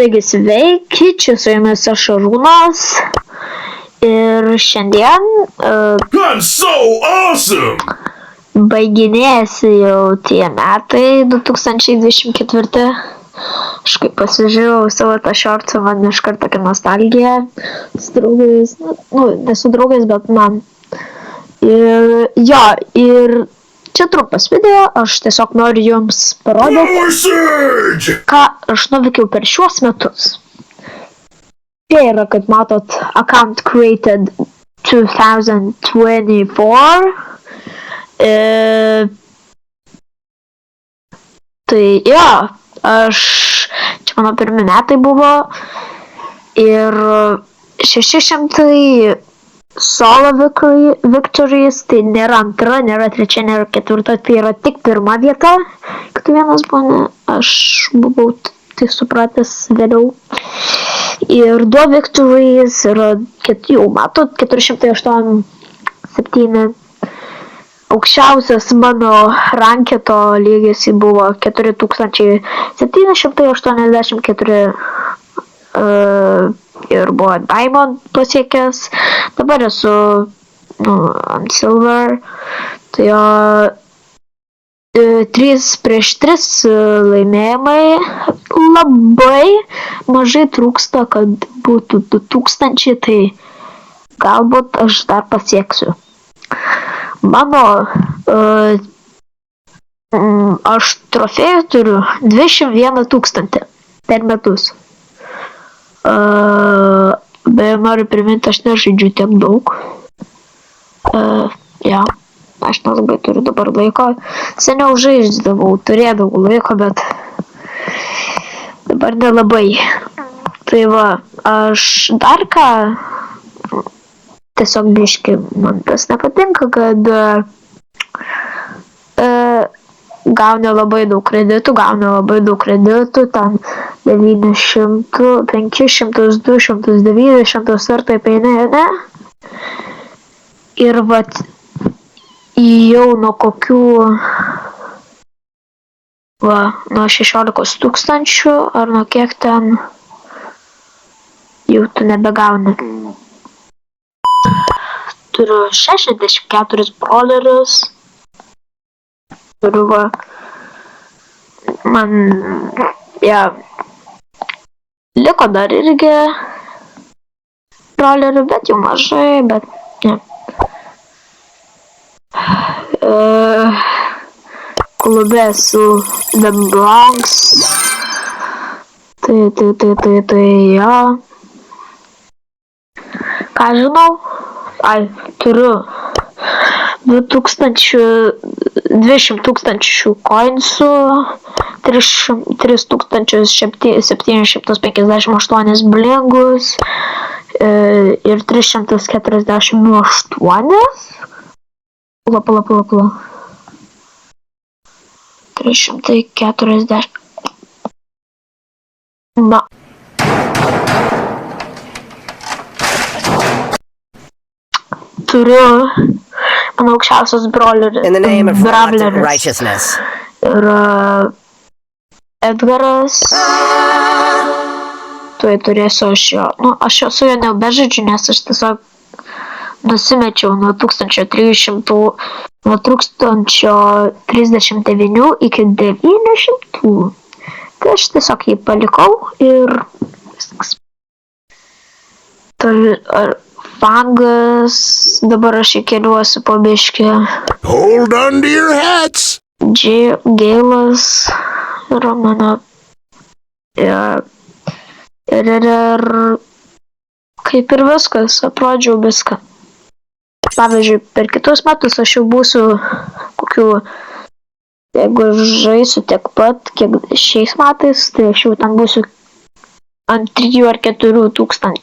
Taigi sveiki, čia su jumis aš Arūnas ir šiandien baiginėjasi jau tie metai 2024. Aš kaip pasižiūrėjau savo tą šortą, man iš karto tokia nostalgija su draugais, ne su draugais, bet man. Ir čia trumpas video, aš tiesiog noriu jums parodyti, ką aš nuveikiau per šiuos metus. Čia yra, kaip matot, account created 2024. Tai čia mano pirmi metai buvo ir 600 solo victories, tai nėra antra, nėra trečia, nėra ketvirta, tai yra tik pirma vieta. Kitų vienas buvo, aš buvau tai supratęs vėliau. Ir 2 victories yra, jau matot, 487. Aukščiausias mano ranketo lygis buvo 4784 ir buvo Diamond pasiekęs. Dabar esu ant Silver. Tai 3-3 laimėjimai. Labai mažai trūksta, kad būtų 2000, tai galbūt aš dar pasieksiu. Aš trofėjų turiu 21 000 per metus. Beje, noriu priminti, aš nežaidžiu tiek daug. Aš nelabai turiu dabar laiko. Seniau žaisdavau, turėdavau laiko, bet dabar nelabai. Tai va, aš dar ką, tiesiog biški, man tas nepatinka, kad gauni labai daug kreditų, ten 900, 500, 200, 900 ir taip eina, ne? Ir vat, jau nuo kokių, nuo 16 000, ar nuo kiek ten, jau tu nebegauni. Turiu 64 brawlerius. Turiu man, liko dar irgi brawlerių, bet jau mažai, bet ne. Klube su The Bronx. Ką žinau? Turiu 200 000 coinsų, 3758 blingus ir 348. Pala. 340. Turiu mano aukščiausias brawleris. Ir Edgaras. Tuoj turėsiu aš jo. Aš su jo nebežaidžiu, nes aš tiesiog nusimečiau nuo 1039 iki 900. Tai aš tiesiog jį palikau ir viskas. Fangas, dabar aš įkeliuosiu po biškį. Hold on to your hats! Gėlas yra mano. Ir kaip ir viskas, aprodžiau viską. Pavyzdžiui, per kitus metus aš jau būsiu kokių, jeigu žaisiu tiek pat, kiek šiais metais, tai aš jau ten būsiu ant 3 ar 4 tūkstančių,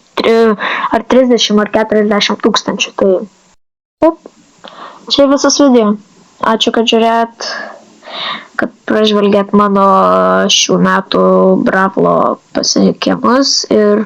ar 30 ar 40 tūkstančių, tai taip. Čia visas video. Ačiū, kad žiūrėt, kad pražvelgėt mano šių metų Bravlo pasiekimus ir